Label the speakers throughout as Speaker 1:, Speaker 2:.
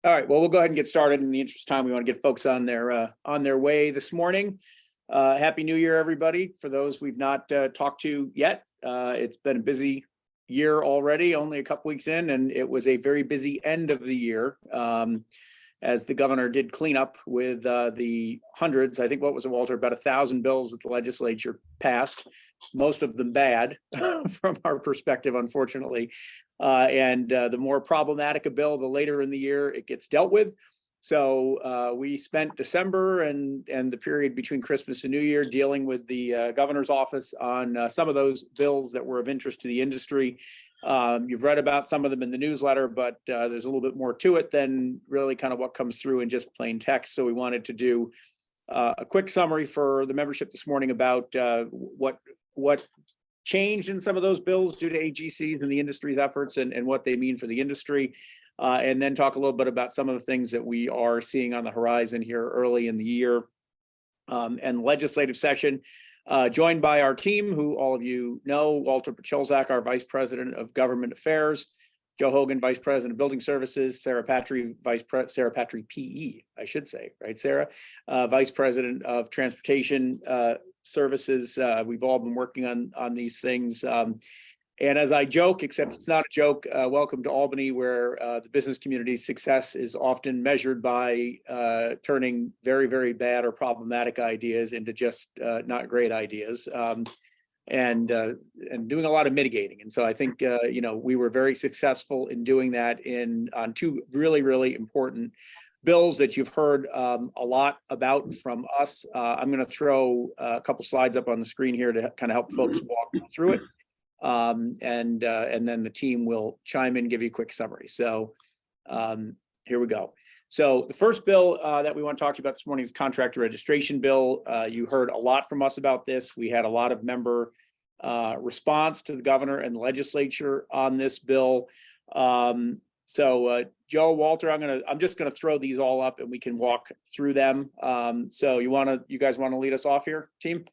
Speaker 1: All right, well, we'll go ahead and get started. In the interest of time, we want to get folks on their way this morning. Happy New Year, everybody. For those we've not talked to yet, it's been a busy year already, only a couple weeks in, and it was a very busy end of the year as the governor did clean up with the hundreds. I think, what was it, Walter, about 1,000 bills that the legislature passed, most of them bad from our perspective, unfortunately. And the more problematic a bill, the later in the year it gets dealt with. So we spent December and the period between Christmas and New Year dealing with the governor's office on some of those bills that were of interest to the industry. You've read about some of them in the newsletter, but there's a little bit more to it than really kind of what comes through in just plain text. So we wanted to do a quick summary for the membership this morning about what changed in some of those bills due to AGCs and the industry's efforts and what they mean for the industry. And then talk a little bit about some of the things that we are seeing on the horizon here early in the year and legislative session. Joined by our team, who all of you know: Walter Pachulzak, our Vice President of Government Affairs; Joe Hogan, Vice President of Building Services; Sarah Patry, Sarah Patry PE, I should say, right, Sarah? Vice President of Transportation Services. We've all been working on these things. And as I joke, except it's not a joke, welcome to Albany, where the business community's success is often measured by turning very, very bad or problematic ideas into just not great ideas, and doing a lot of mitigating. And so I think we were very successful in doing that on two really, really important bills that you've heard a lot about from us. I'm going to throw a couple slides up on the screen here to kind of help folks walk through it. And then the team will chime in, give you a quick summary. So here we go. So the first bill that we want to talk to you about this morning is contractor registration bill. You heard a lot from us about this. We had a lot of member response to the governor and the legislature on this bill. So Joe, Walter, I'm just gonna throw these all up and we can walk through them. So you guys want to lead us off here, team?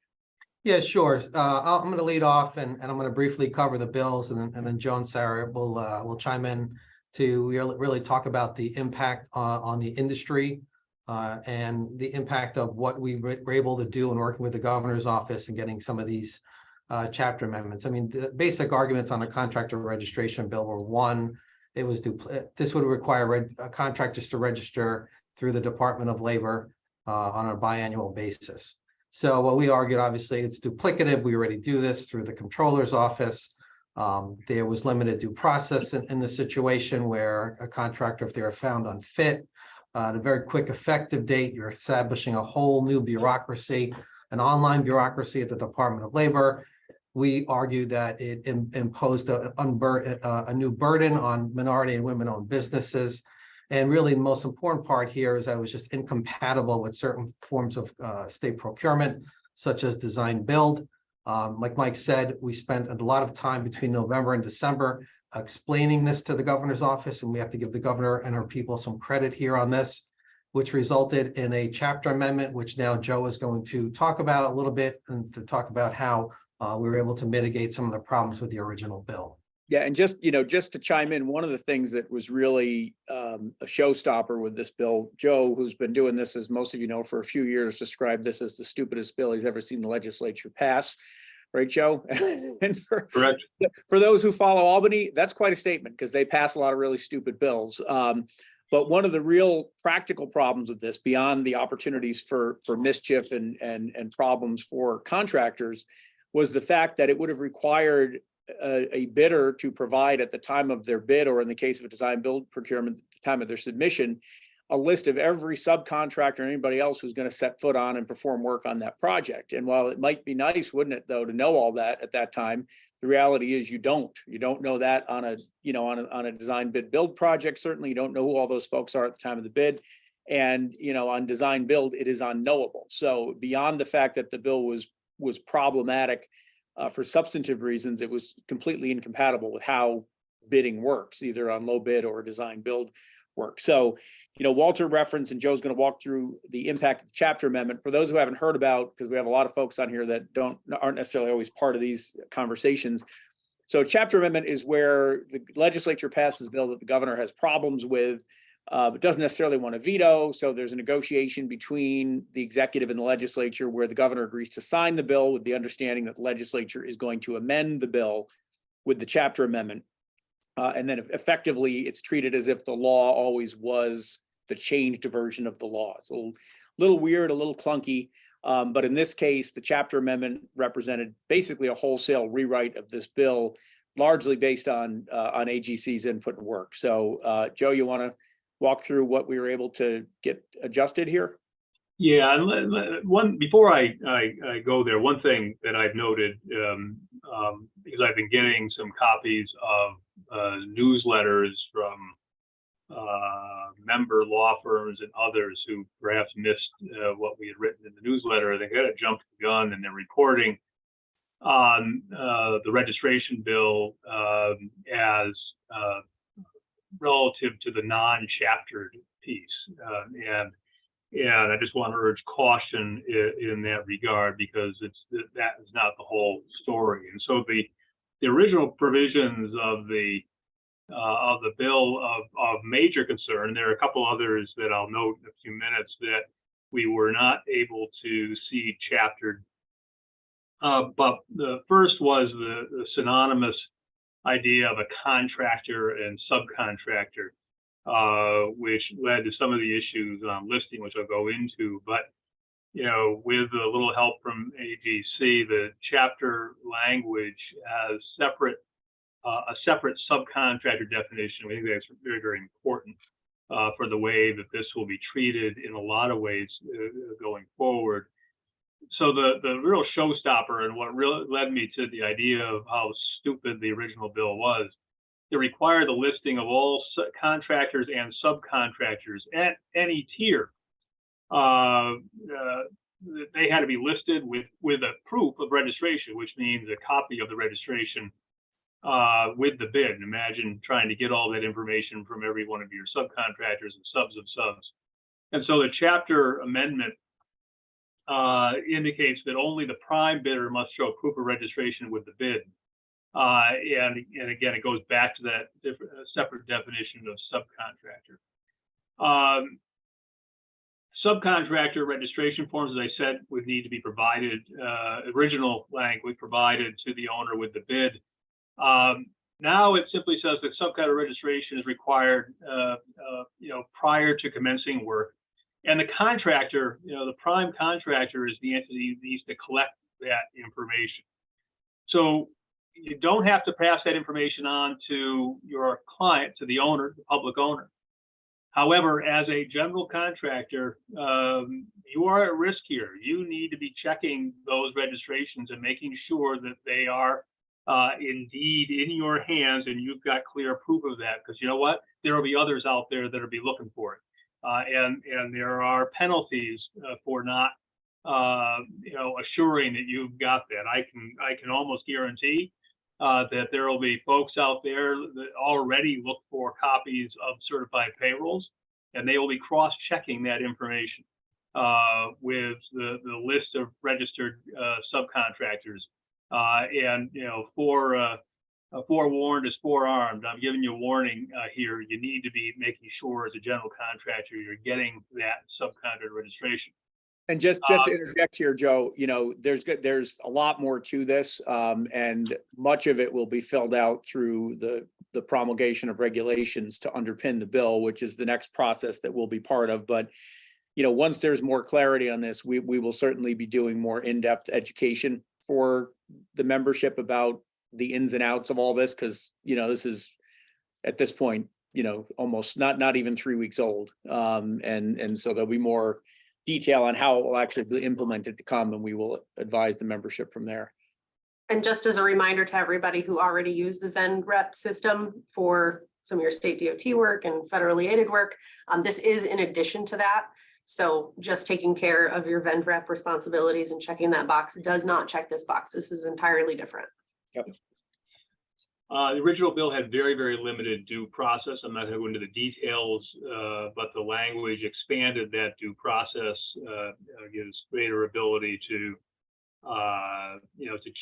Speaker 2: Yeah, sure. I'm going to lead off and I'm going to briefly cover the bills, and then Joe and Sarah will chime in to really talk about the impact on the industry and the impact of what we were able to do in working with the governor's office and getting some of these chapter amendments. I mean, the basic arguments on the contractor registration bill were: one, this would require contractors to register through the Department of Labor on a biannual basis. So what we argued, obviously, it's duplicative. We already do this through the controller's office. There was limited due process in the situation where a contractor, if they are found unfit, at a very quick effective date, you're establishing a whole new bureaucracy, an online bureaucracy at the Department of Labor. We argued that it imposed a new burden on minority and women-owned businesses. And really, the most important part here is that it was just incompatible with certain forms of state procurement, such as design build. Like Mike said, we spent a lot of time between November and December explaining this to the governor's office, and we have to give the governor and our people some credit here on this, which resulted in a chapter amendment, which now Joe is going to talk about a little bit, and to talk about how we were able to mitigate some of the problems with the original bill.
Speaker 1: Yeah, and just to chime in, one of the things that was really a showstopper with this bill, Joe, who's been doing this, as most of you know, for a few years, described this as the stupidest bill he's ever seen the legislature pass. Right, Joe? And
Speaker 3: Correct.
Speaker 1: For those who follow Albany, that's quite a statement, because they pass a lot of really stupid bills. But one of the real practical problems with this, beyond the opportunities for mischief and problems for contractors, was the fact that it would have required a bidder to provide, at the time of their bid, or in the case of a design build procurement, at the time of their submission, a list of every subcontractor and anybody else who's going to set foot on and perform work on that project. And while it might be nice, wouldn't it, though, to know all that at that time, the reality is you don't know that on a design bid build project. Certainly, you don't know who all those folks are at the time of the bid. And on design build, it is unknowable. So beyond the fact that the bill was problematic for substantive reasons, it was completely incompatible with how bidding works, either on low bid or design build work. So, Walter referenced, and Joe's going to walk through the impact of the chapter amendment. For those who haven't heard about, because we have a lot of folks on here that aren't necessarily always part of these conversations. So chapter amendment is where the legislature passes a bill that the governor has problems with, but doesn't necessarily want to veto. So there's a negotiation between the executive and the legislature where the governor agrees to sign the bill with the understanding that the legislature is going to amend the bill with the chapter amendment. And then effectively it's treated as if the law always was the changed version of the law. It's a little weird, a little clunky. But in this case, the chapter amendment represented basically a wholesale rewrite of this bill, largely based on AGC's input and work. So Joe, you want to walk through what we were able to get adjusted here?
Speaker 3: Yeah, and before I go there, one thing that I've noted, because I've been getting some copies of newsletters from member law firms and others who perhaps missed what we had written in the newsletter. They kind of jumped the gun in their reporting on the registration bill as relative to the non-chaptered piece, and I just want to urge caution in that regard, because that is not the whole story. And so the original provisions of the bill of major concern, there are a couple others that I'll note in a few minutes that we were not able to see chaptered. But the first was the synonymous idea of a contractor and subcontractor, which led to some of the issues on listing, which I'll go into. But with a little help from AGC, the chapter language has a separate subcontractor definition. We think that's very, very important for the way that this will be treated in a lot of ways going forward. So the real showstopper, and what really led me to the idea of how stupid the original bill was, it required the listing of all contractors and subcontractors at any tier. They had to be listed with a proof of registration, which means a copy of the registration with the bid. And imagine trying to get all that information from every one of your subcontractors and subs of subs. And so the chapter amendment indicates that only the prime bidder must show proof of registration with the bid. And again, it goes back to that separate definition of subcontractor. Subcontractor registration forms, as I said, would need to be provided, original language provided to the owner with the bid. Now it simply says that subcontractor registration is required, prior to commencing work. And the contractor, the prime contractor is the entity that needs to collect that information. So you don't have to pass that information on to your client, to the owner, the public owner. However, as a general contractor, you are at risk here. You need to be checking those registrations and making sure that they are indeed in your hands and you've got clear proof of that, because you know what? There will be others out there that will be looking for it. And there are penalties for not, assuring that you've got that. I can almost guarantee that there will be folks out there that already look for copies of certified payrolls, and they will be cross-checking that information with the list of registered subcontractors. Forewarned is forearmed. I'm giving you a warning here. You need to be making sure as a general contractor you're getting that subcontractor registration.
Speaker 1: And just to interject here, Joe, there's a lot more to this, and much of it will be filled out through the promulgation of regulations to underpin the bill, which is the next process that we'll be part of. But once there's more clarity on this, we will certainly be doing more in-depth education for the membership about the ins and outs of all this, because this is at this point almost not even 3 weeks old, and so there'll be more detail on how it will actually be implemented to come, and we will advise the membership from there.
Speaker 4: And just as a reminder to everybody who already use the VenRep system for some of your state DOT work and federally aided work, this is in addition to that. So just taking care of your VenRep responsibilities and checking that box does not check this box. This is entirely different.
Speaker 1: Yep.
Speaker 3: The original bill had very, very limited due process. I'm not going to go into the details, but the language expanded that due process, gives greater ability to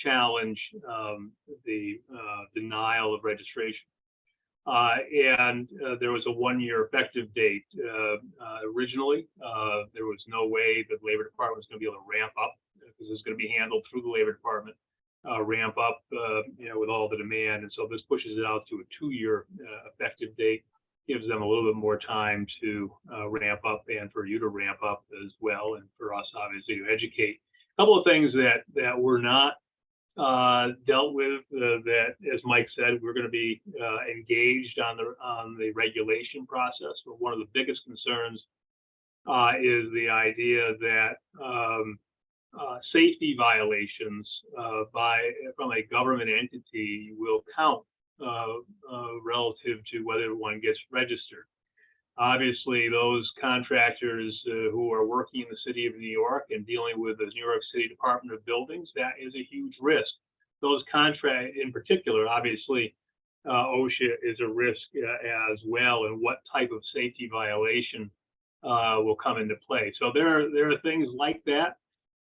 Speaker 3: challenge the denial of registration. And there was a 1-year effective date. Originally, there was no way that the Labor Department was going to be able to ramp up, because it's going to be handled through the Labor Department, ramp up, with all the demand. And so this pushes it out to a 2-year effective date, gives them a little bit more time to ramp up, and for you to ramp up as well, and for us obviously to educate. A couple of things that were not dealt with, that, as Mike said, we're going to be engaged on the regulation process. But one of the biggest concerns is the idea that safety violations from a government entity will count relative to whether one gets registered. Obviously, those contractors who are working in the city of New York and dealing with the New York City Department of Buildings, that is a huge risk. Those contracts in particular, obviously, OSHA is a risk as well, and what type of safety violation will come into play. So there are things like that,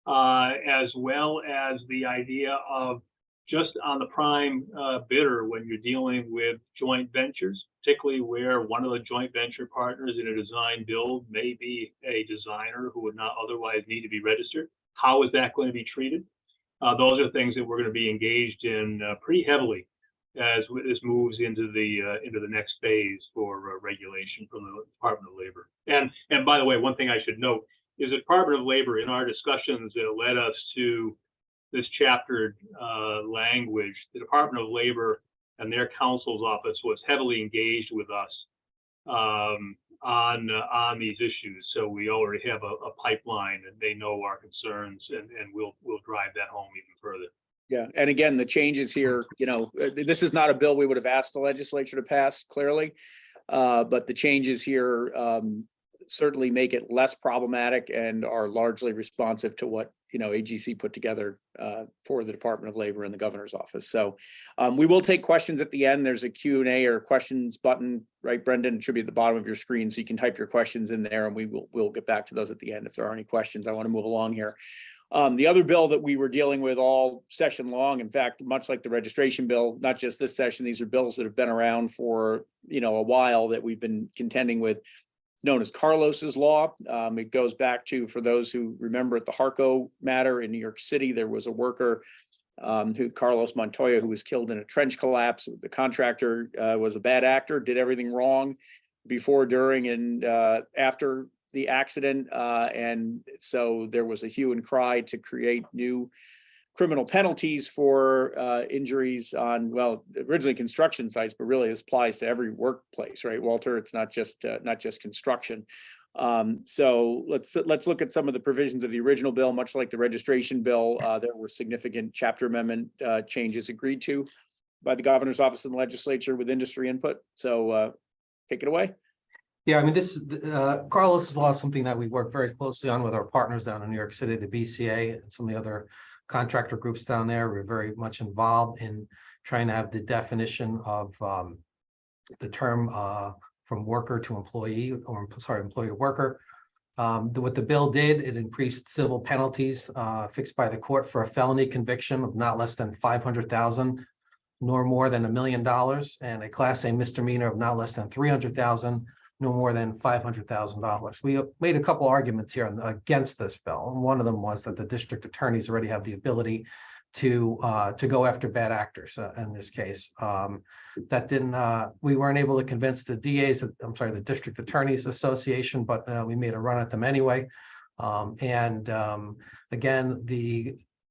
Speaker 3: as well as the idea of just on the prime bidder when you're dealing with joint ventures, particularly where one of the joint venture partners in a design build may be a designer who would not otherwise need to be registered. How is that going to be treated? Those are things that we're going to be engaged in pretty heavily as this moves into the next phase for regulation from the Department of Labor. And by the way, one thing I should note is the Department of Labor, in our discussions that led us to this chaptered language, the Department of Labor and their counsel's office was heavily engaged with us on these issues. So we already have a pipeline, and they know our concerns, and we'll drive that home even further.
Speaker 1: Yeah, and again, the changes here, this is not a bill we would have asked the legislature to pass, clearly, but the changes here certainly make it less problematic and are largely responsive to what AGC put together for the Department of Labor and the governor's office. So we will take questions at the end. There's a Q&A or questions button, right, Brendan? It should be at the bottom of your screen, so you can type your questions in there, and we'll get back to those at the end if there are any questions. I want to move along here. The other bill that we were dealing with all session long, in fact, much like the registration bill, not just this session, these are bills that have been around for a while that we've been contending with, known as Carlos's Law. It goes back to, for those who remember, at the Harco matter in New York City, there was a worker, Carlos Montoya, who was killed in a trench collapse. The contractor was a bad actor, did everything wrong before, during, and after the accident. And so there was a hue and cry to create new criminal penalties for injuries on, well, originally construction sites, but really this applies to every workplace, right, Walter? It's not just construction. So let's look at some of the provisions of the original bill. Much like the registration bill, there were significant chapter amendment changes agreed to by the governor's office and the legislature with industry input. So take it away.
Speaker 2: Yeah, I mean, this Carlos's Law is something that we work very closely on with our partners down in New York City, the BCA, and some of the other contractor groups down there. We're very much involved in trying to have the definition of the term from worker to employee, or sorry, employee to worker. What the bill did, it increased civil penalties fixed by the court for a felony conviction of not less than $500,000 nor more than $1 million, and a Class A misdemeanor of not less than $300,000 no more than $500,000. We made a couple arguments here against this bill, and one of them was that the district attorneys already have the ability to go after bad actors. In this case, that didn't. We weren't able to convince the DAs. The District Attorneys Association, but we made a run at them anyway. Again,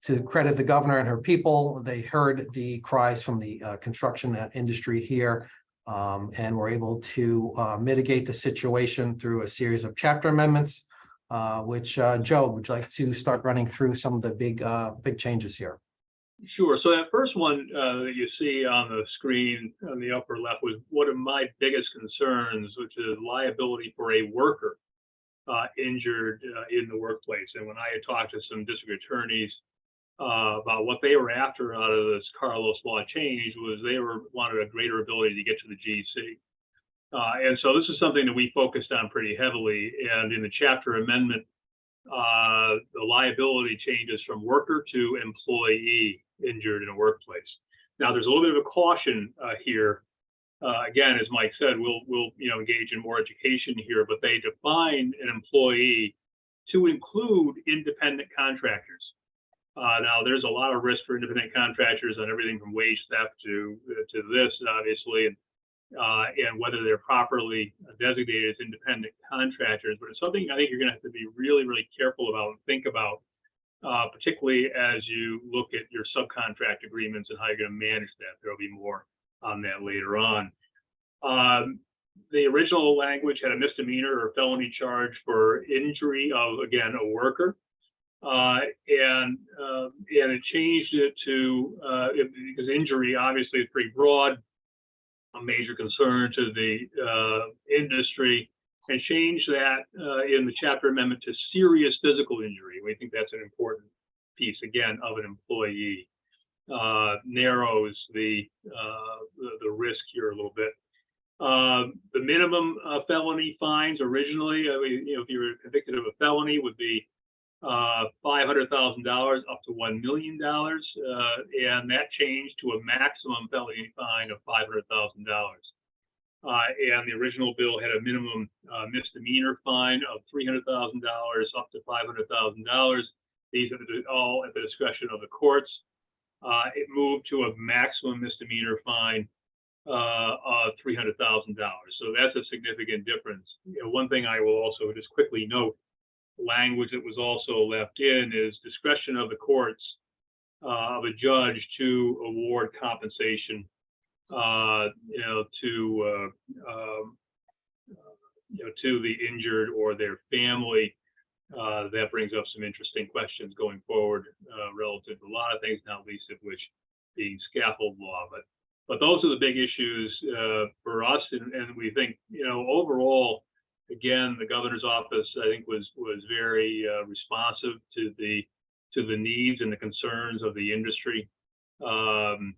Speaker 2: to credit the governor and her people, they heard the cries from the construction industry here. And we're able to mitigate the situation through a series of chapter amendments, which Joe, would you like to start running through some of the big changes here?
Speaker 3: Sure. So that first one that you see on the screen on the upper left was one of my biggest concerns, which is liability for a worker injured in the workplace. And when I had talked to some district attorneys about what they were after out of this Carlos Law change, was they wanted a greater ability to get to the GC. And so this is something that we focused on pretty heavily. And in the chapter amendment, the liability changes from worker to employee injured in a workplace. Now, there's a little bit of a caution here again, as Mike said, we'll engage in more education here, but they define an employee to include independent contractors. Now, there's a lot of risk for independent contractors on everything from wage theft to this, obviously, and whether they're properly designated as independent contractors. But it's something I think you're going to have to be really, really careful about and think about, particularly as you look at your subcontract agreements and how you're going to manage that. There'll be more on that later on. The original language had a misdemeanor or felony charge for injury of, again, a worker. And it changed it to, because injury obviously is pretty broad, a major concern to the industry, and changed that in the chapter amendment to serious physical injury. We think that's an important piece, again, of an employee. Narrows the risk here a little bit. The minimum felony fines originally, if you were convicted of a felony, would be $500,000 up to $1 million, and that changed to a maximum felony fine of $500,000. And the original bill had a minimum misdemeanor fine of $300,000 up to $500,000. These are all at the discretion of the courts. It moved to a maximum misdemeanor fine of $300,000. So that's a significant difference. One thing I will also just quickly note, language that was also left in is discretion of the courts of a judge to award compensation, to the injured or their family. That brings up some interesting questions going forward relative to a lot of things, not least of which being scaffold law. But those are the big issues for us, and we think, overall, again, the governor's office, I think, was very responsive to the needs and the concerns of the industry, and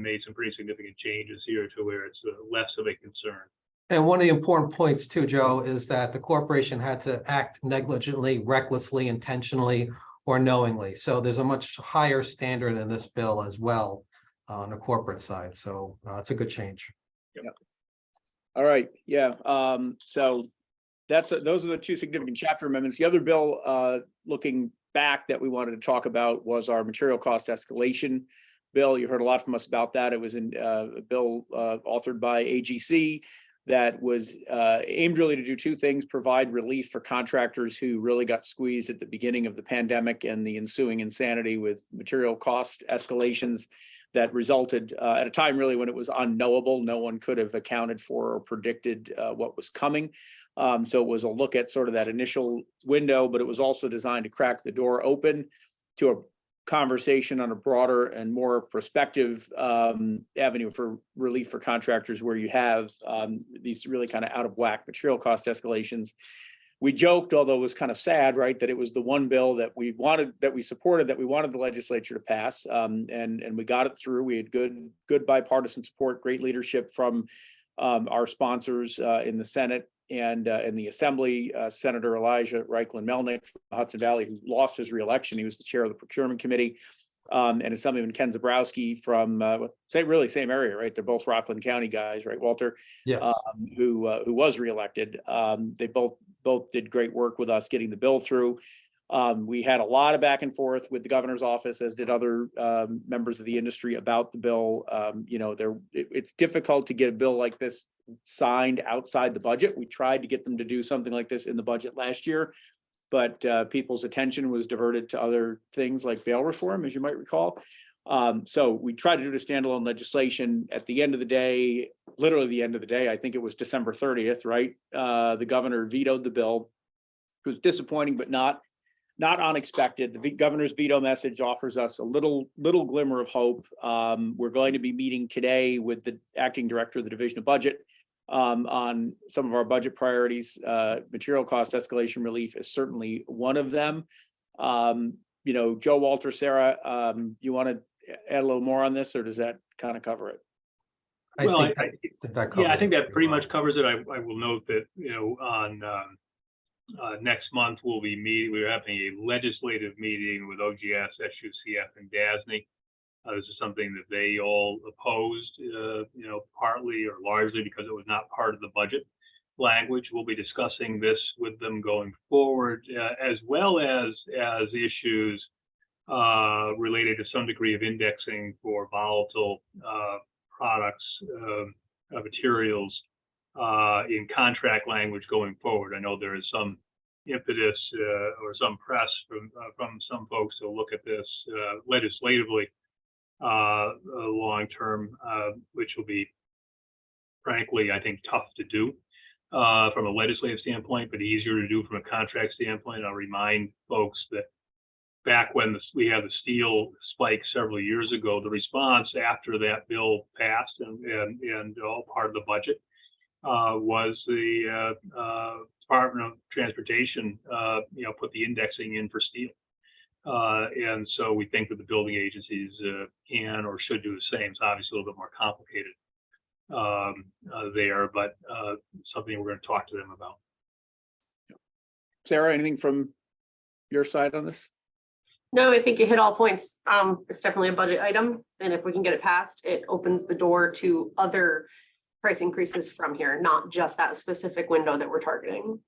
Speaker 3: made some pretty significant changes here to where it's less of a concern.
Speaker 2: And one of the important points too, Joe, is that the corporation had to act negligently, recklessly, intentionally, or knowingly. So there's a much higher standard in this bill as well on the corporate side. So it's a good change.
Speaker 1: Yep. All right. Yeah. So those are the two significant chapter amendments. The other bill, looking back, that we wanted to talk about was our material cost escalation bill. You heard a lot from us about that. It was in a bill authored by AGC that was aimed really to do two things: provide relief for contractors who really got squeezed at the beginning of the pandemic and the ensuing insanity with material cost escalations that resulted at a time really when it was unknowable. No one could have accounted for or predicted what was coming. So it was a look at sort of that initial window, but it was also designed to crack the door open to a conversation on a broader and more prospective avenue for relief for contractors where you have these really kind of out of whack material cost escalations. We joked, although it was kind of sad, right, that it was the one bill that we wanted, that we supported, that we wanted the legislature to pass, and we got it through. We had good bipartisan support, great leadership from our sponsors in the Senate and in the Assembly. Senator Elijah Reichlin Melnick from Hudson Valley, who lost his reelection. He was the chair of the Procurement Committee, and Assemblyman Ken Zabrowski from really same area, right? They're both Rockland County guys, right, Walter?
Speaker 2: Yes.
Speaker 1: Who was reelected. They both did great work with us getting the bill through. We had a lot of back and forth with the governor's office, as did other members of the industry, about the bill. It's difficult to get a bill like this signed outside the budget. We tried to get them to do something like this in the budget last year, but people's attention was diverted to other things like bail reform, as you might recall. So we tried to do the standalone legislation. At the end of the day, literally the end of the day, I think it was December 30th, right? The governor vetoed the bill. It was disappointing, but not unexpected. The governor's veto message offers us a little glimmer of hope. We're going to be meeting today with the acting director of the Division of Budget on some of our budget priorities. Material cost escalation relief is certainly one of them. Joe, Walter, Sarah, you want to add a little more on this, or does that kind of cover it?
Speaker 3: I think that pretty much covers it. I will note that, on next month we're having a legislative meeting with OGS, SUCF, and DASNY This is something that they all opposed, partly or largely because it was not part of the budget language. We'll be discussing this with them going forward, as well as issues related to some degree of indexing for volatile products, materials in contract language going forward. I know there is some impetus or some press from some folks to look at this legislatively long term, which will be, frankly, I think, tough to do from a legislative standpoint, but easier to do from a contract standpoint. I'll remind folks that back when we had the steel spike several years ago, the response after that bill passed and all part of the budget was the Department of Transportation, put the indexing in for steel. And so we think that the building agencies can or should do the same. It's obviously a little bit more complicated there, but something we're going to talk to them about.
Speaker 1: Sarah, anything from your side on this?
Speaker 4: No, I think you hit all points. It's definitely a budget item, and if we can get it passed, it opens the door to other price increases from here, not just that specific window that we're targeting.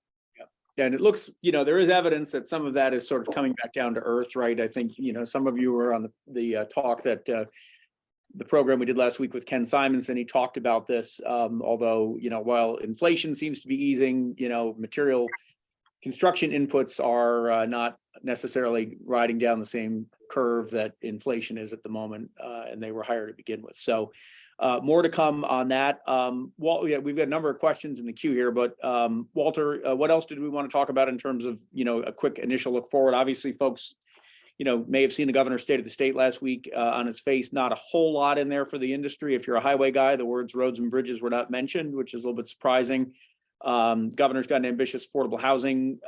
Speaker 1: Yeah, and it looks, there is evidence that some of that is sort of coming back down to earth, right? I think, some of you were on the talk that the program we did last week with Ken Simonson. He talked about this, although, while inflation seems to be easing, material construction inputs are not necessarily riding down the same curve that inflation is at the moment, and they were higher to begin with. So more to come on that. We've got a number of questions in the queue here, but Walter, what else did we want to talk about in terms of, a quick initial look forward? Obviously, folks, may have seen the governor's state of the state last week. On its face, not a whole lot in there for the industry. If you're a highway guy, the words roads and bridges were not mentioned, which is a little bit surprising. Governor's got an ambitious affordable housing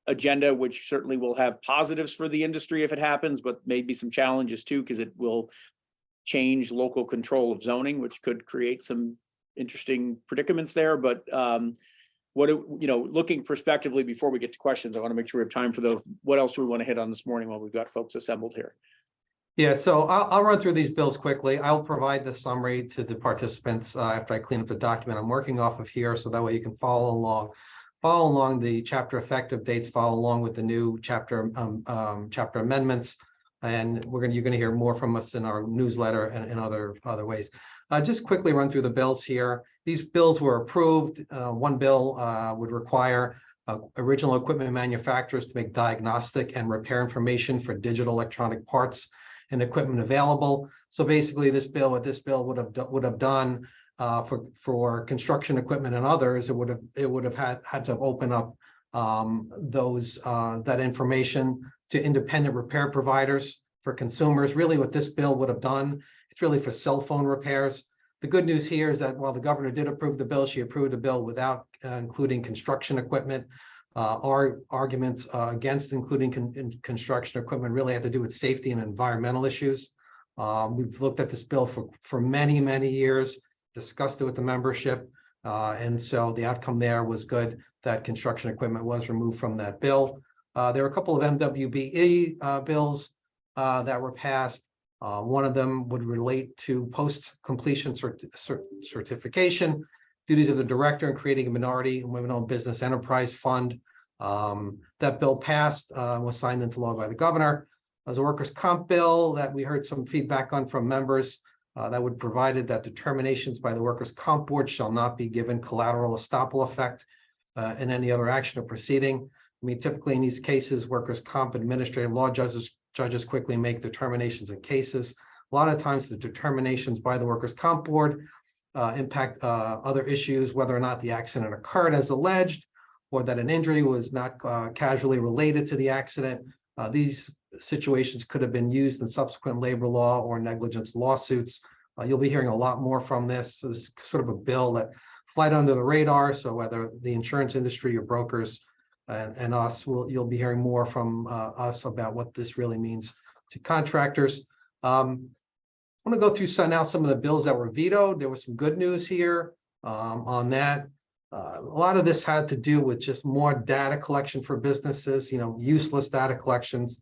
Speaker 1: agenda, which certainly will have positives for the industry if it happens, but maybe some challenges too, because it will change local control of zoning, which could create some interesting predicaments there. But looking prospectively before we get to questions, I want to make sure we have time for those. What else do we want to hit on this morning while we've got folks assembled here?
Speaker 2: Yeah, so I'll run through these bills quickly. I'll provide the summary to the participants after I clean up the document I'm working off of here, so that way you can follow along the chapter effective dates, follow along with the new chapter amendments, and you're going to hear more from us in our newsletter and in other ways. Just quickly run through the bills here. These bills were approved. One bill would require original equipment manufacturers to make diagnostic and repair information for digital electronic parts and equipment available. So basically, what this bill would have done for construction equipment and others, it would have had to open up that information to independent repair providers for consumers. Really, what this bill would have done, it's really for cell phone repairs. The good news here is that while the governor did approve the bill, she approved the bill without including construction equipment. Our arguments against including construction equipment really had to do with safety and environmental issues. We've looked at this bill for many, many years, discussed it with the membership, and so the outcome there was good that construction equipment was removed from that bill. There were a couple of MWBE bills that were passed. One of them would relate to post-completion certification, duties of the director, and creating a minority and women-owned business enterprise fund. That bill passed, was signed into law by the governor. There's a workers' comp bill that we heard some feedback on from members that would provided that determinations by the workers' comp board shall not be given collateral estoppel effect in any other action or proceeding. I mean, typically in these cases, workers' comp administrative law judges quickly make determinations in cases. A lot of times the determinations by the workers' comp board impact other issues, whether or not the accident occurred as alleged, or that an injury was not casually related to the accident. These situations could have been used in subsequent labor law or negligence lawsuits. You'll be hearing a lot more from this. So this is sort of a bill that flies under the radar. So whether the insurance industry or brokers and us, you'll be hearing more from us about what this really means to contractors. I'm going to go through some of the bills that were vetoed. There was some good news here on that. A lot of this had to do with just more data collection for businesses, useless data collections.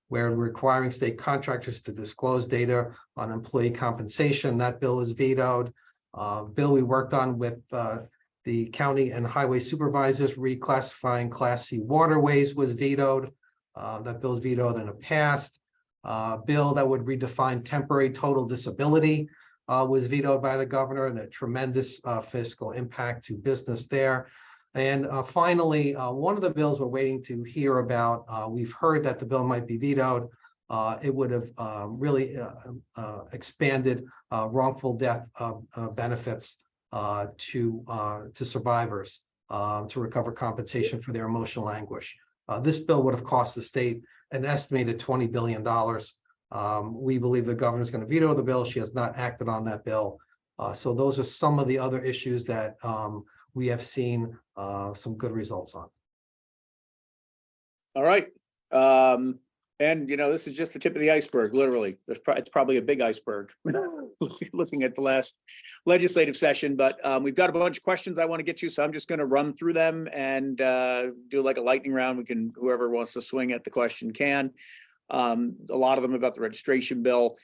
Speaker 2: We're requiring state contractors to disclose data on employee compensation. That bill was vetoed. Bill we worked on with the county and highway supervisors reclassifying Class C waterways was vetoed. That bill was vetoed and it passed. Bill that would redefine temporary total disability was vetoed by the governor, and a tremendous fiscal impact to business there. And finally, one of the bills we're waiting to hear about, we've heard that the bill might be vetoed. It would have really expanded wrongful death benefits to survivors to recover compensation for their emotional anguish. This bill would have cost the state an estimated $20 billion. We believe the governor is going to veto the bill. She has not acted on that bill. So those are some of the other issues that we have seen some good results on.
Speaker 1: All right. And this is just the tip of the iceberg, literally. It's probably a big iceberg looking at the last legislative session, but we've got a bunch of questions I want to get to, so I'm just going to run through them and do like a lightning round. Whoever wants to swing at the question can. A lot of them about the registration bill.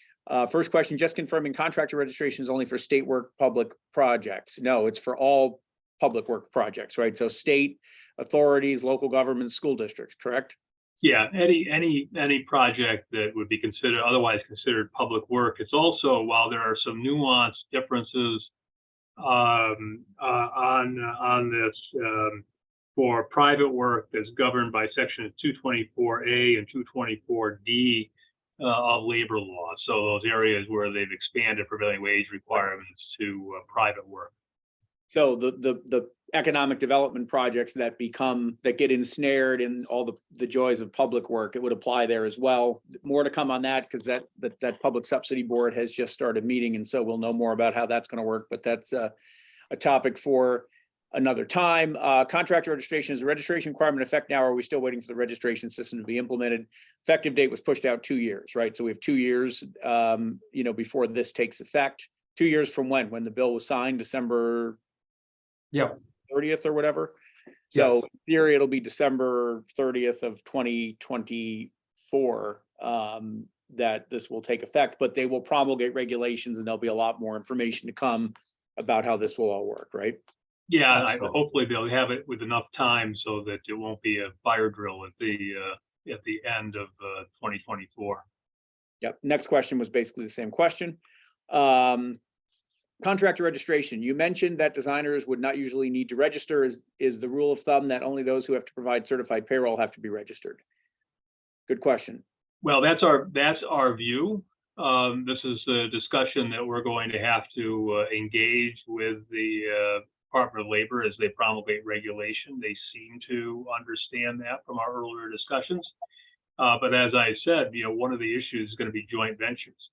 Speaker 1: First question, just confirming contractor registration is only for state work public projects. No, it's for all public work projects, right? So state authorities, local governments, school districts, correct?
Speaker 3: Yeah, any project that would be otherwise considered public work. It's also, while there are some nuanced differences on this for private work that's governed by section 224A and 224D of labor law. So those areas where they've expanded prevailing wage requirements to private work.
Speaker 1: So the economic development projects that get ensnared in all the joys of public work, it would apply there as well. More to come on that, because that public subsidy board has just started meeting, and so we'll know more about how that's going to work. But that's a topic for another time. Contractor registration, is the registration requirement in effect now, or are we still waiting for the registration system to be implemented? Effective date was pushed out 2 years, right? So we have 2 years, before this takes effect. 2 years from when the bill was signed, December.
Speaker 2: Yep.
Speaker 1: 30th or whatever. So
Speaker 2: Yes.
Speaker 1: in theory, it'll be December 30th of 2024 that this will take effect, but they will promulgate regulations and there'll be a lot more information to come about how this will all work, right?
Speaker 3: Yeah, hopefully they'll have it with enough time so that it won't be a fire drill at the end of 2024.
Speaker 1: Yep. Next question was basically the same question. Contractor registration. You mentioned that designers would not usually need to register. Is the rule of thumb that only those who have to provide certified payroll have to be registered? Good question.
Speaker 3: Well, that's our view. This is a discussion that we're going to have to engage with the Department of Labor as they promulgate regulation. They seem to understand that from our earlier discussions. But as I said, one of the issues is going to be joint ventures.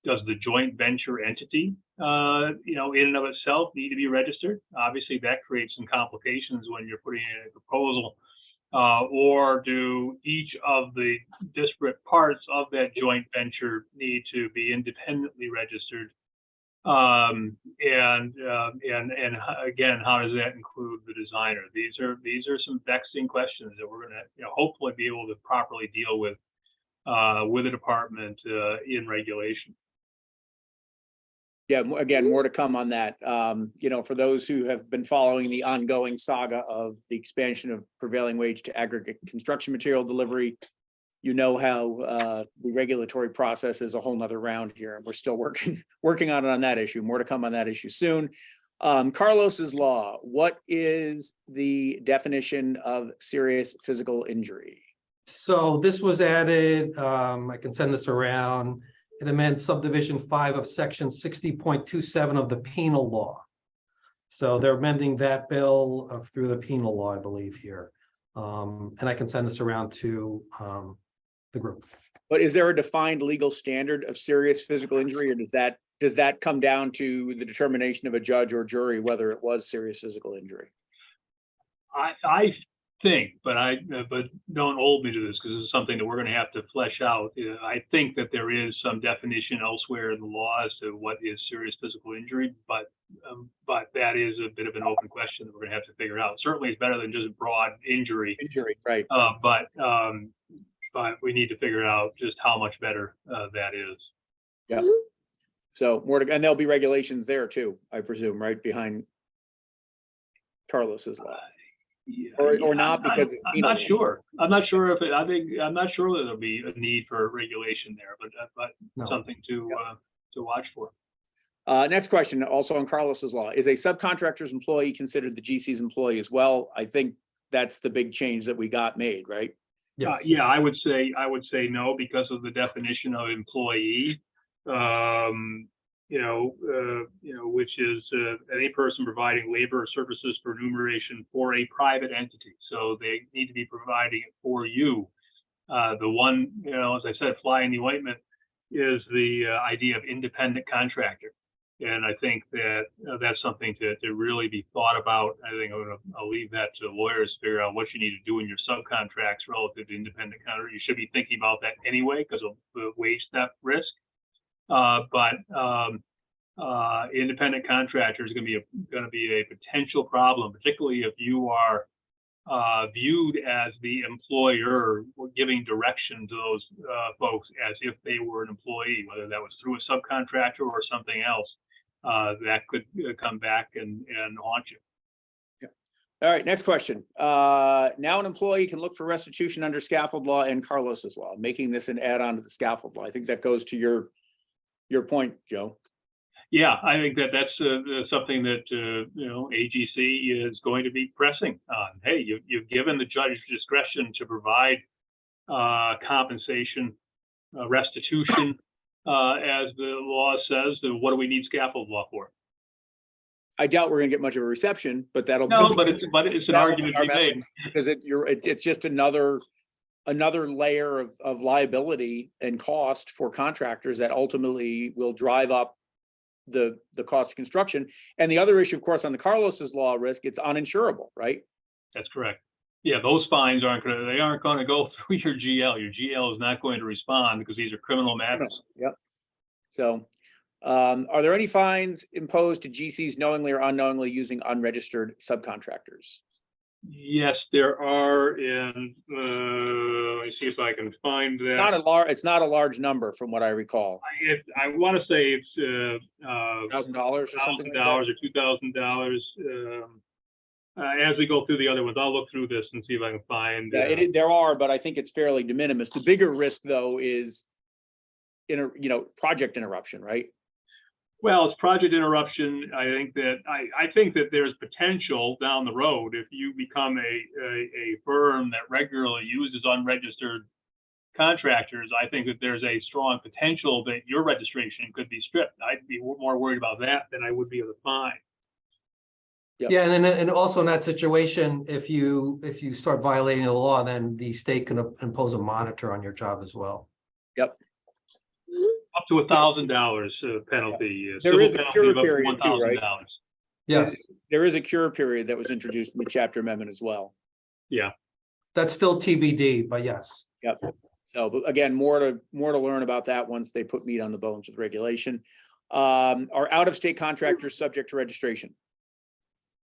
Speaker 3: Does the joint venture entity, in and of itself need to be registered? Obviously, that creates some complications when you're putting in a proposal. Or do each of the disparate parts of that joint venture need to be independently registered? And again, how does that include the designer? These are some vexing questions that we're going to, hopefully be able to properly deal with the department in regulation.
Speaker 1: Yeah, again, more to come on that. For those who have been following the ongoing saga of the expansion of prevailing wage to aggregate construction material delivery, how the regulatory process is a whole nother round here, and we're still working on that issue. More to come on that issue soon. Carlos's law. What is the definition of serious physical injury?
Speaker 2: So this was added. I can send this around. It amends subdivision 5 of section 60.27 of the penal law. So they're amending that bill through the penal law, I believe, here. And I can send this around to the group.
Speaker 1: But is there a defined legal standard of serious physical injury, or does that come down to the determination of a judge or jury whether it was serious physical injury?
Speaker 3: I think, but don't hold me to this, because this is something that we're going to have to flesh out. I think that there is some definition elsewhere in the law as to what is serious physical injury, but that is a bit of an open question that we're going to have to figure out. Certainly, it's better than just broad injury.
Speaker 1: Right.
Speaker 3: we need to figure out just how much better that is.
Speaker 1: Yeah. So more to, and there'll be regulations there too, I presume, right behind Carlos's law.
Speaker 3: Yeah,
Speaker 1: Or not, because it's
Speaker 3: I'm not
Speaker 1: penal.
Speaker 3: sure. I'm not sure if it, I'm not sure that there'll be a need for regulation there, but
Speaker 2: No.
Speaker 3: something to watch for.
Speaker 1: Next question, also on Carlos's law, is a subcontractor's employee considered the GC's employee as well? I think that's the big change that we got made, right?
Speaker 2: Yes.
Speaker 3: Yeah, I would say no, because of the definition of employee. Which is any person providing labor or services for remuneration for a private entity. So they need to be providing it for you. The one, as I said, fly in the ointment is the idea of independent contractor. And I think that that's something to really be thought about. I think I'll leave that to lawyers to figure out what you need to do in your subcontracts relative to independent contractor. You should be thinking about that anyway because of the wage theft risk. Independent contractor is going to be a potential problem, particularly if you are viewed as the employer giving direction to those folks as if they were an employee, whether that was through a subcontractor or something else. That could come back and haunt you.
Speaker 1: All right, next question. Now an employee can look for restitution under scaffold law and Carlos's law, making this an add-on to the scaffold law. I think that goes to your point, Joe.
Speaker 3: Yeah, I think that's something that AGC is going to be pressing on. Hey, you've given the judge discretion to provide compensation, restitution, as the law says. What do we need scaffold law for?
Speaker 1: I doubt we're gonna get much of a reception, but that'll.
Speaker 3: No, but it's an argument to be made.
Speaker 1: Because it's just another layer of liability and cost for contractors that ultimately will drive up the cost of construction. And the other issue, of course, on the Carlos's law risk, it's uninsurable, right?
Speaker 3: That's correct. Yeah, those fines aren't going to go through your GL. Your GL is not going to respond because these are criminal matters.
Speaker 1: Yep. So, are there any fines imposed to GCs knowingly or unknowingly using unregistered subcontractors?
Speaker 3: Yes, there are, and let me see if I can find that.
Speaker 1: It's not a large number from what I recall.
Speaker 3: I want to say it's
Speaker 1: $1,000 or something.
Speaker 3: $1,000 or $2,000. As we go through the other ones, I'll look through this and see if I can find.
Speaker 1: Yeah, there are, but I think it's fairly de minimis. The bigger risk, though, is project interruption, right?
Speaker 3: Well, it's project interruption. I think that there's potential down the road if you become a firm that regularly uses unregistered contractors. I think that there's a strong potential that your registration could be stripped. I'd be more worried about that than I would be of the fine.
Speaker 1: Yep.
Speaker 2: Yeah, and also in that situation, if you start violating the law, then the state can impose a monitor on your job as well.
Speaker 1: Yep.
Speaker 3: Up to $1,000 penalty.
Speaker 1: There is a cure period too, right?
Speaker 2: Yes,
Speaker 1: There is a cure period that was introduced in the chapter amendment as well.
Speaker 3: Yeah.
Speaker 2: that's still TBD, but yes.
Speaker 1: Yep. So but again, more to learn about that once they put meat on the bones with regulation. Are out-of-state contractors subject to registration?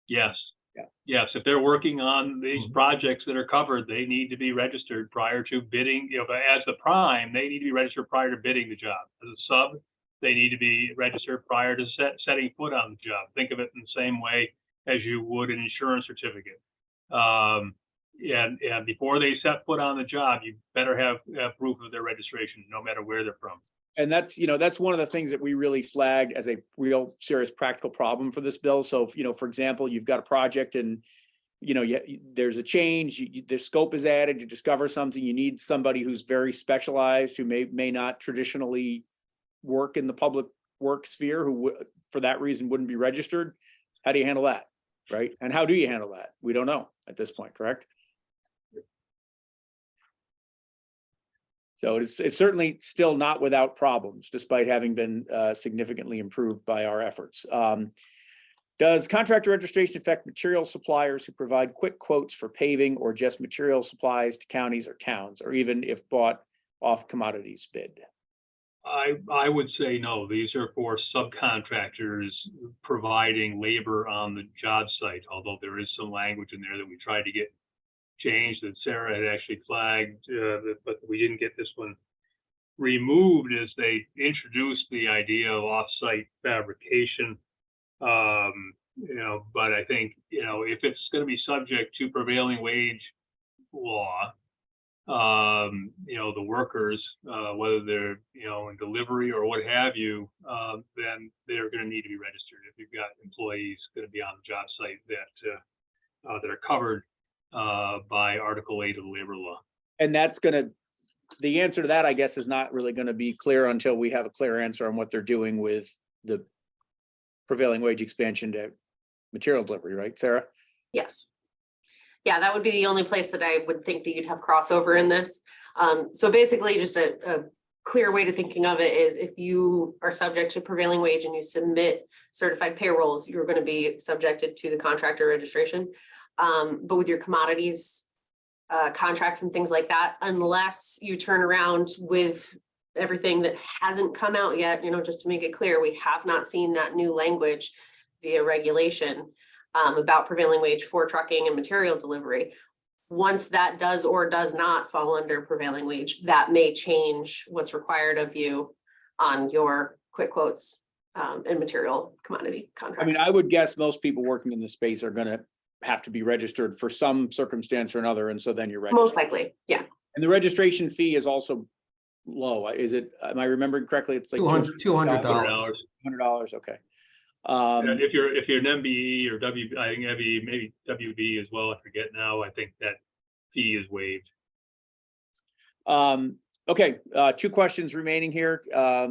Speaker 3: Yes.
Speaker 1: Yeah.
Speaker 3: Yes, if they're working on these projects that are covered, they need to be registered prior to bidding. As the prime, they need to be registered prior to bidding the job. As a sub, they need to be registered prior to setting foot on the job. Think of it in the same way as you would an insurance certificate. And before they set foot on the job, you better have proof of their registration, no matter where they're from.
Speaker 1: And that's one of the things that we really flagged as a real serious practical problem for this bill. So, for example, you've got a project and, there's a change, the scope is added, you discover something, you need somebody who's very specialized, who may not traditionally work in the public work sphere, who for that reason wouldn't be registered. How do you handle that? Right? And how do you handle that? We don't know at this point, correct? So it's certainly still not without problems, despite having been significantly improved by our efforts. Does contractor registration affect material suppliers who provide quick quotes for paving or just material supplies to counties or towns, or even if bought off commodities bid?
Speaker 3: I would say no. These are for subcontractors providing labor on the job site, although there is some language in there that we tried to get change that Sarah had actually flagged, but we didn't get this one removed, is they introduced the idea of off-site fabrication. But I think, if it's going to be subject to prevailing wage law, the workers, whether they're, in delivery or what have you, then they're going to need to be registered. If you've got employees going to be on the job site that are covered by Article 8 of the labor law.
Speaker 1: And the answer to that, I guess, is not really going to be clear until we have a clear answer on what they're doing with the prevailing wage expansion to material delivery, right, Sarah?
Speaker 4: Yes. Yeah, that would be the only place that I would think that you'd have crossover in this. So basically just a clear way to thinking of it is if you are subject to prevailing wage and you submit certified payrolls, you're going to be subjected to the contractor registration. But with your commodities, contracts and things like that, unless you turn around with everything that hasn't come out yet, just to make it clear, we have not seen that new language via regulation about prevailing wage for trucking and material delivery. Once that does or does not fall under prevailing wage, that may change what's required of you on your quick quotes and material commodity contracts.
Speaker 1: I mean, I would guess most people working in the space are going to have to be registered for some circumstance or another, and so then you're registered.
Speaker 4: Most likely, yeah.
Speaker 1: And the registration fee is also low. Is it? Am I remembering correctly? It's like
Speaker 2: $200.
Speaker 1: $200. Okay.
Speaker 3: And if you're an MBE or I think maybe WB as well, I forget now. I think that fee is waived.
Speaker 1: Okay, two questions remaining here.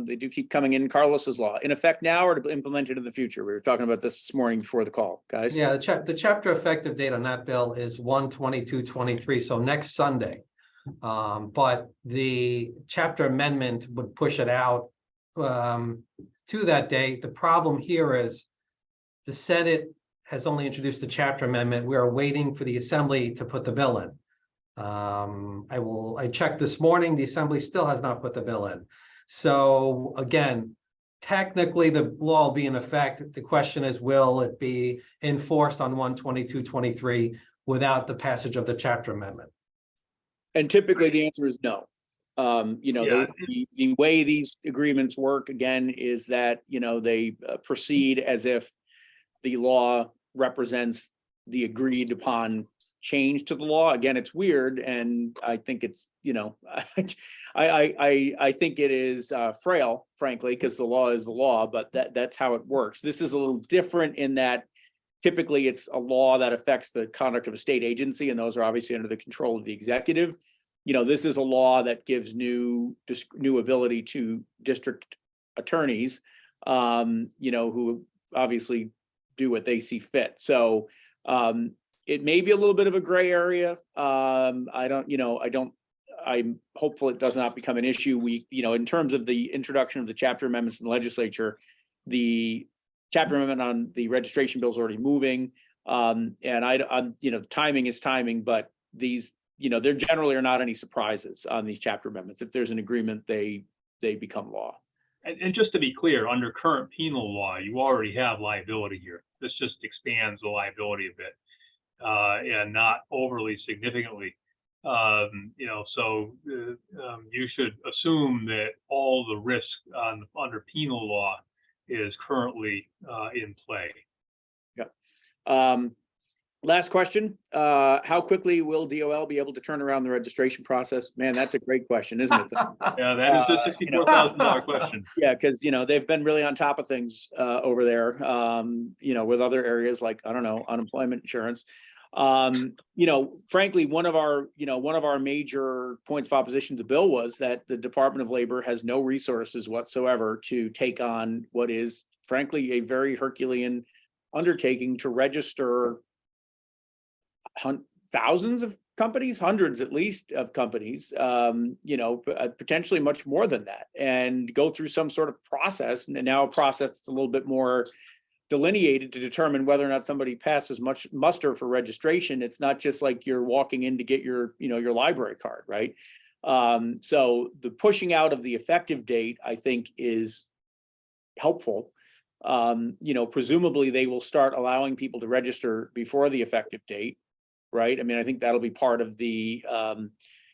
Speaker 1: They do keep coming in. Carlos's law, in effect now or implemented in the future? We were talking about this morning before the call, guys.
Speaker 2: Yeah, the chapter effective date on that bill is 1/22/23, so next Sunday. But the chapter amendment would push it out to that date. The problem here is the Senate has only introduced the chapter amendment. We are waiting for the Assembly to put the bill in. I checked this morning, the Assembly still has not put the bill in. So again, technically the law will be in effect. The question is, will it be enforced on 1/22/23 without the passage of the chapter amendment?
Speaker 1: And typically the answer is no.
Speaker 3: Yeah.
Speaker 1: The way these agreements work, again, is that, they proceed as if the law represents the agreed upon change to the law. Again, it's weird, and I think it's, I think it is frail, frankly, because the law is the law, but that's how it works. This is a little different in that typically it's a law that affects the conduct of a state agency, and those are obviously under the control of the executive. This is a law that gives new ability to district attorneys, who obviously do what they see fit. So it may be a little bit of a gray area. I'm hopeful it does not become an issue. In terms of the introduction of the chapter amendments in the legislature, the chapter amendment on the registration bill is already moving. Timing is timing, but these, there generally are not any surprises on these chapter amendments. If there's an agreement, they become law.
Speaker 3: And just to be clear, under current penal law, you already have liability here. This just expands the liability a bit, and not overly significantly. So you should assume that all the risk under penal law is currently in play.
Speaker 1: Yeah. Last question. How quickly will DOL be able to turn around the registration process? Man, that's a great question, isn't it?
Speaker 3: Yeah, that is a $64,000 question.
Speaker 1: Yeah, because they've been really on top of things over there. With other areas like, I don't know, unemployment insurance. Frankly, one of our major points of opposition to the bill was that the Department of Labor has no resources whatsoever to take on what is, frankly, a very Herculean undertaking to register thousands of companies, hundreds at least of companies, potentially much more than that, and go through some sort of process. And now a process that's a little bit more delineated to determine whether or not somebody passes much muster for registration. It's not just like you're walking in to get your library card, right? So the pushing out of the effective date, I think, is helpful. Presumably they will start allowing people to register before the effective date, right? I mean, I think that'll be part of the,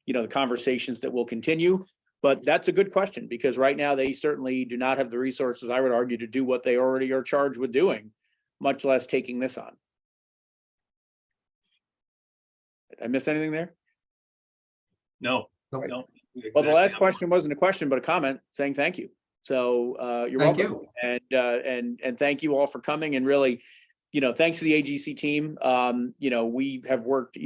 Speaker 1: the conversations that will continue. But that's a good question, because right now they certainly do not have the resources, I would argue, to do what they already are charged with doing, much less taking this on. Did I miss anything there?
Speaker 3: No,
Speaker 2: Okay.
Speaker 3: no.
Speaker 1: Well, the last
Speaker 3: exactly.
Speaker 1: question wasn't a question, but a comment saying thank you. So you're
Speaker 2: Thank
Speaker 1: welcome. And thank you all for coming, and really, thanks to the AGC team. We have worked,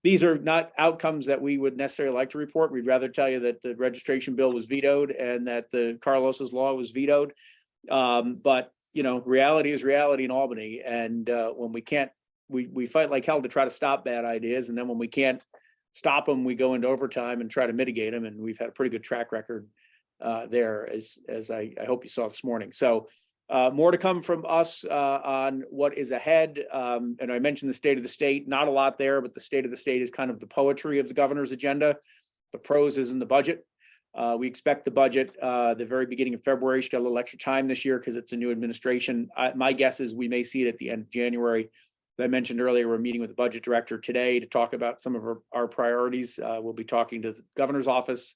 Speaker 1: these are not outcomes that we would necessarily like to report. We'd rather tell you that the registration bill was vetoed and that the Carlos's law was vetoed. But reality is reality in Albany. And when we can't, we fight like hell to try to stop bad ideas. And then when we can't stop them, we go into overtime and try to mitigate them. And we've had a pretty good track record there, as I hope you saw this morning. So more to come from us on what is ahead. And I mentioned the state of the state, not a lot there, but the state of the state is kind of the poetry of the governor's agenda. The prose is in the budget. We expect the budget the very beginning of February. She's got a little extra time this year because it's a new administration. My guess is we may see it at the end of January. As I mentioned earlier, we're meeting with the budget director today to talk about some of our priorities. We'll be talking to the governor's office,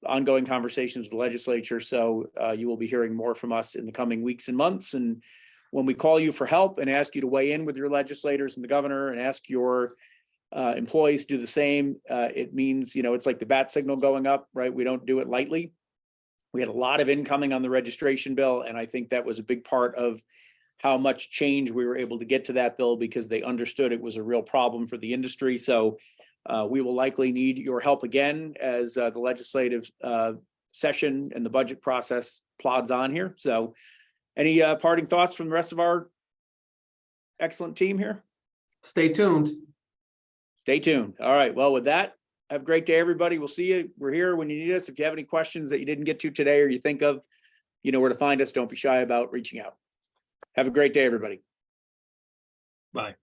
Speaker 1: ongoing conversations with the legislature. So you will be hearing more from us in the coming weeks and months. And when we call you for help and ask you to weigh in with your legislators and the governor and ask your employees to do the same, it means, it's like the bat signal going up, right? We don't do it lightly. We had a lot of incoming on the registration bill. And I think that was a big part of how much change we were able to get to that bill, because they understood it was a real problem for the industry. So we will likely need your help again as the legislative session and the budget process plods on here. So any parting thoughts from the rest of our excellent team here?
Speaker 2: Stay tuned.
Speaker 1: Stay tuned. All right. Well, with that, have a great day, everybody. We'll see you. We're here when you need us. If you have any questions that you didn't get to today or you think of, you know where to find us. Don't be shy about reaching out. Have a great day, everybody.
Speaker 3: Bye.